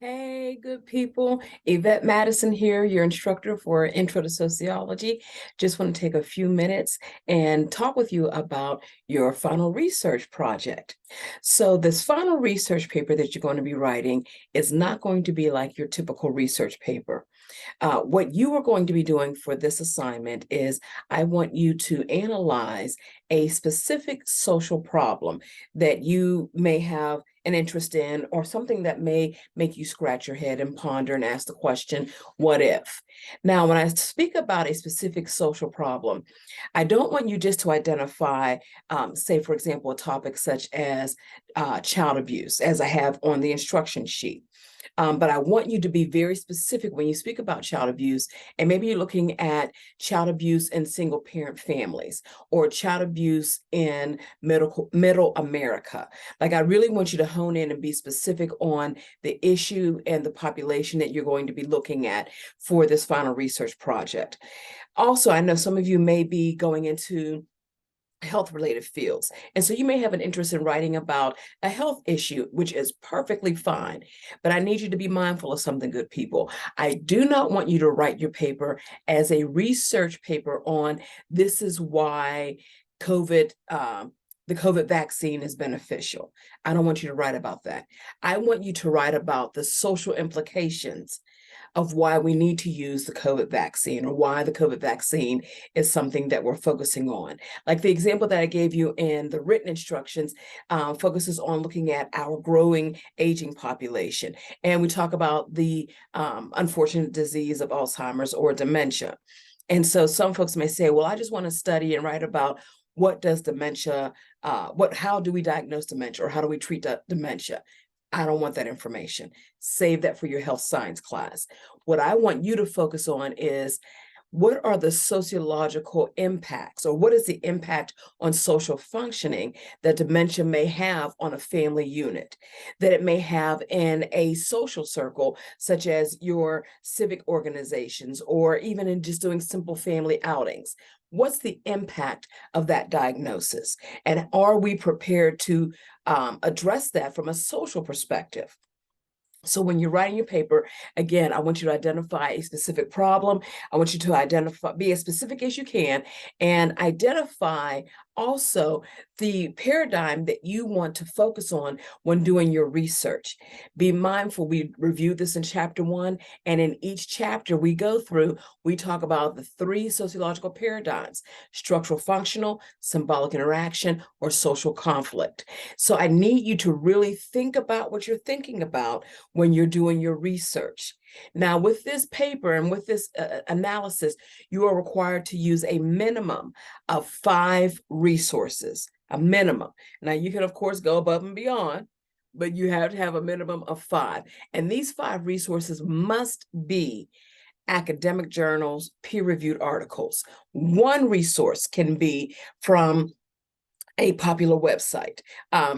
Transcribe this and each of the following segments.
Hey, good people. Yvette Madison here, your instructor for Intro to Sociology. Just want to take a few minutes and talk with you about your final research project. So, this final research paper that you're going to be writing is not going to be like your typical research paper. What you are going to be doing for this assignment is I want you to analyze a specific social problem that you may have an interest in, or something that may make you scratch your head and ponder and ask the question, what if? Now, when I speak about a specific social problem, I don't want you just to identify, say, for example, a topic such as child abuse, as I have on the instruction sheet. But I want you to be very specific when you speak about child abuse, and maybe you're looking at child abuse in single parent families or child abuse in middle America. Like, I really want you to hone in and be specific on the issue and the population that you're going to be looking at for this final research project. Also, I know some of you may be going into health related fields. And so you may have an interest in writing about a health issue, which is perfectly fine. But I need you to be mindful of something, good people. I do not want you to write your paper as a research paper on this is why the COVID vaccine is beneficial. I don't want you to write about that. I want you to write about the social implications of why we need to use the COVID vaccine, or why the COVID vaccine is something that we're focusing on. Like the example that I gave you in the written instructions focuses on looking at our growing aging population. And we talk about the unfortunate disease of Alzheimer's or dementia. And so some folks may say, well, I just want to study and write about what does dementia, how do we diagnose dementia, or how do we treat dementia? I don't want that information. Save that for your health science class. What I want you to focus on is, what are the sociological impacts, or what is the impact on social functioning that dementia may have on a family unit, that it may have in a social circle, such as your civic organizations, or even in just doing simple family outings? What's the impact of that diagnosis? And are we prepared to address that from a social perspective? So when you're writing your paper, again, I want you to identify a specific problem. I want you to be as specific as you can, and identify also the paradigm that you want to focus on when doing your research. Be mindful, we reviewed this in chapter 1, and in each chapter we go through, we talk about the 3 sociological paradigms: structural functional, symbolic interaction, or social conflict. So I need you to really think about what you're thinking about when you're doing your research. Now, with this paper and with this analysis, you are required to use a minimum of 5 resources, a minimum. Now, you can, of course, go above and beyond, but you have to have a minimum of 5. And these 5 resources must be academic journals, peer-reviewed articles. One resource can be from a popular website,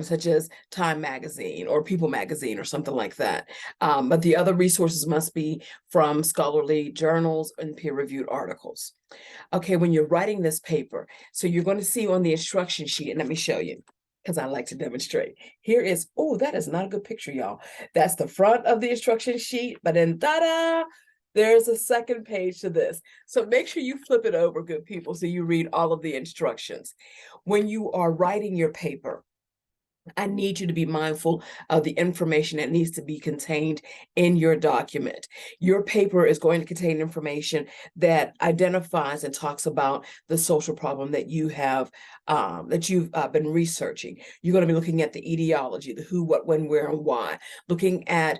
such as Time Magazine or People Magazine or something like that. But the other resources must be from scholarly journals and peer-reviewed articles. Okay, when you're writing this paper, so you're going to see on the instruction sheet, and let me show you, because I like to demonstrate. Here is, oh, that is not a good picture, y'all. That's the front of the instruction sheet, but then ta-da, there's a second page to this. So make sure you flip it over, good people, so you read all of the instructions. When you are writing your paper, I need you to be mindful of the information that needs to be contained in your document. Your paper is going to contain information that identifies and talks about the social problem that you have, that you've been researching. You're going to be looking at the etiology, the who, what, when, where, and why. Looking at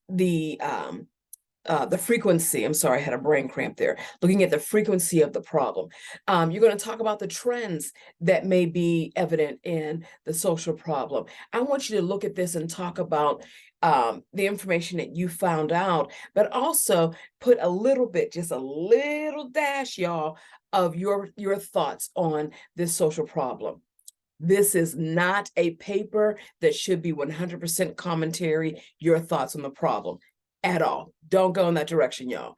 the frequency. I'm sorry, I had a brain cramp there. Looking at the frequency of the problem. You're going to talk about the trends that may be evident in the social problem. I want you to look at this and talk about the information that you found out, but also put a little bit, just a little dash, y'all, of your thoughts on this social problem. This is not a paper that should be 100% commentary, your thoughts on the problem at all. Don't go in that direction, y'all.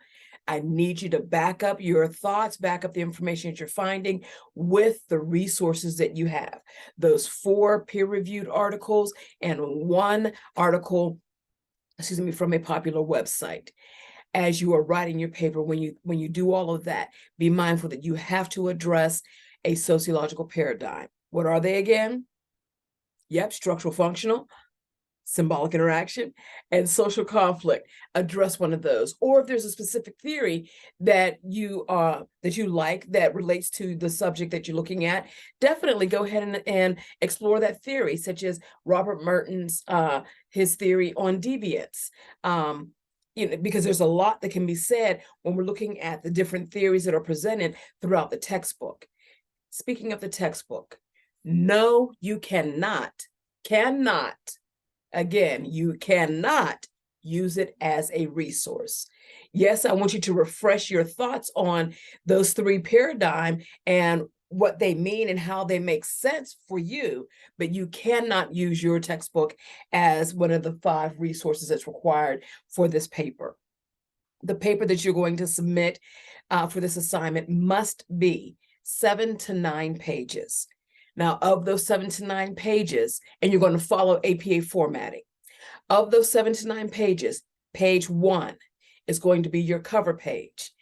I need you to back up your thoughts, back up the information that you're finding with the resources that you have. Those 4 peer-reviewed articles and 1 article from a popular website. As you are writing your paper, when you do all of that, be mindful that you have to address a sociological paradigm. What are they again? Yep, structural functional, symbolic interaction, and social conflict. Address one of those. Or if there's a specific theory that you like that relates to the subject that you're looking at, definitely go ahead and explore that theory, such as Robert Merton's his theory on deviance. Because there's a lot that can be said when we're looking at the different theories that are presented throughout the textbook. Speaking of the textbook, no, you cannot, again, you cannot use it as a resource. Yes, I want you to refresh your thoughts on those three paradigms and what they mean and how they make sense for you, but you cannot use your textbook as one of the 5 resources that's required for this paper. The paper that you're going to submit for this assignment must be 7 to 9 pages. Now, of those 7 to 9 pages, and you're going to follow APA formatting, of those 7 to 9 pages, page 1 is going to be your cover page.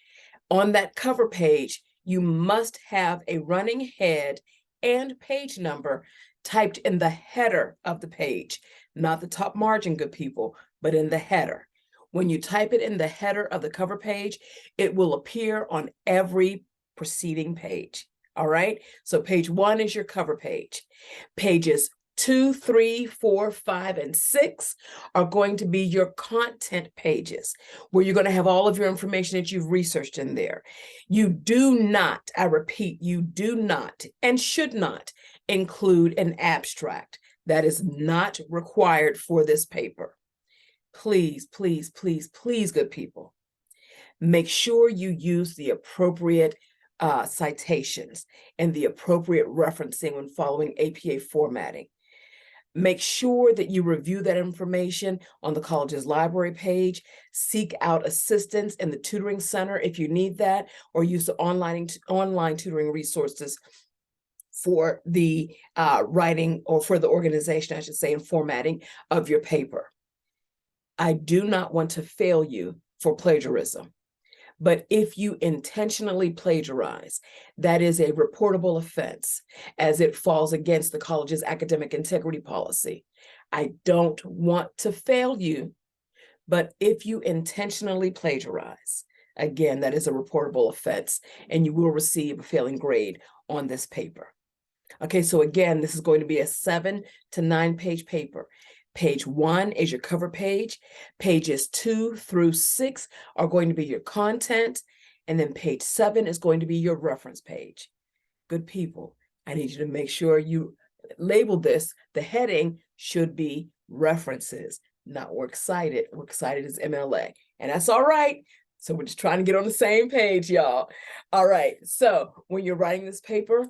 On that cover page, you must have a running head and page number typed in the header of the page, not the top margin, good people, but in the header. When you type it in the header of the cover page, it will appear on every preceding page. All right, so page 1 is your cover page. Pages 2, 3, 4, 5, and 6 are going to be your content pages, where you're going to have all of your information that you've researched in there. You do not, I repeat, you do not and should not include an abstract. That is not required for this paper. Please, please, please, please, good people, make sure you use the appropriate citations and the appropriate referencing when following APA formatting. Make sure that you review that information on the college's library page. Seek out assistance in the tutoring center if you need that, or use the online tutoring resources for the writing, or for the organization, I should say, and formatting of your paper. I do not want to fail you for plagiarism. But if you intentionally plagiarize, that is a reportable offense, as it falls against the college's academic integrity policy. I don't want to fail you, but if you intentionally plagiarize, again, that is a reportable offense, and you will receive a failing grade on this paper. Okay, so again, this is going to be a 7 to 9 page paper. Page 1 is your cover page. Pages 2 through 6 are going to be your content. And then page 7 is going to be your reference page. Good people, I need you to make sure you label this. The heading should be references, not we're excited. We're excited is MLA. And that's all right. So we're just trying to get on the same page, y'all. All right. So when you're writing this paper,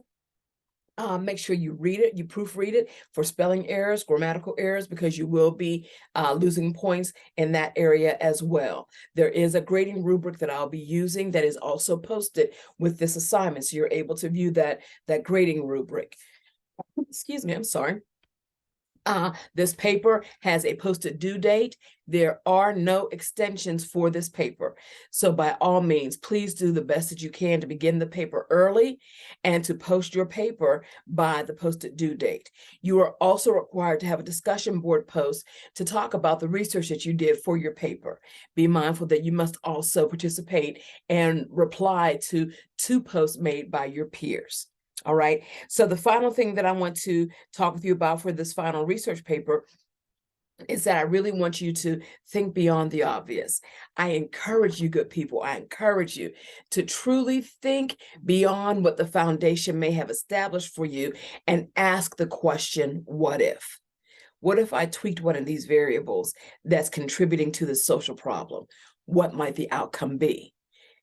make sure you read it, you proofread it for spelling errors, grammatical errors, because you will be losing points in that area as well. There is a grading rubric that I'll be using that is also posted with this assignment, so you're able to view that grading rubric. Excuse me, I'm sorry. This paper has a posted due date. There are no extensions for this paper. So by all means, please do the best that you can to begin the paper early and to post your paper by the posted due date. You are also required to have a discussion board post to talk about the research that you did for your paper. Be mindful that you must also participate and reply to 2 posts made by your peers. All right. So the final thing that I want to talk with you about for this final research paper is that I really want you to think beyond the obvious. I encourage you, good people, I encourage you to truly think beyond what the foundation may have established for you and ask the question, what if? What if I tweaked one of these variables that's contributing to the social problem? What might the outcome be?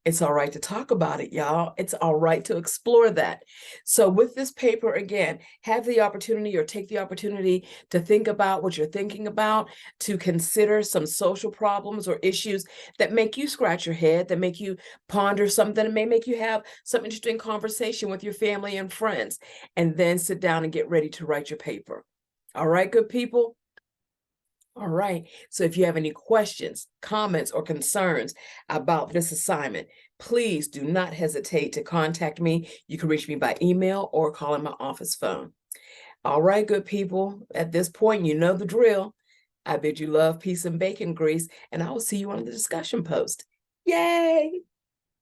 It's all right to talk about it, y'all. It's all right to explore that. So with this paper, again, have the opportunity or take the opportunity to think about what you're thinking about, to consider some social problems or issues that make you scratch your head, that make you ponder something, and may make you have some interesting conversation with your family and friends, and then sit down and get ready to write your paper. All right, good people? All right. So if you have any questions, comments, or concerns about this assignment, please do not hesitate to contact me. You can reach me by email or calling my office phone. All right, good people. At this point, you know the drill. I bid you love, peace, and bacon grease, and I will see you on the discussion post. Yay!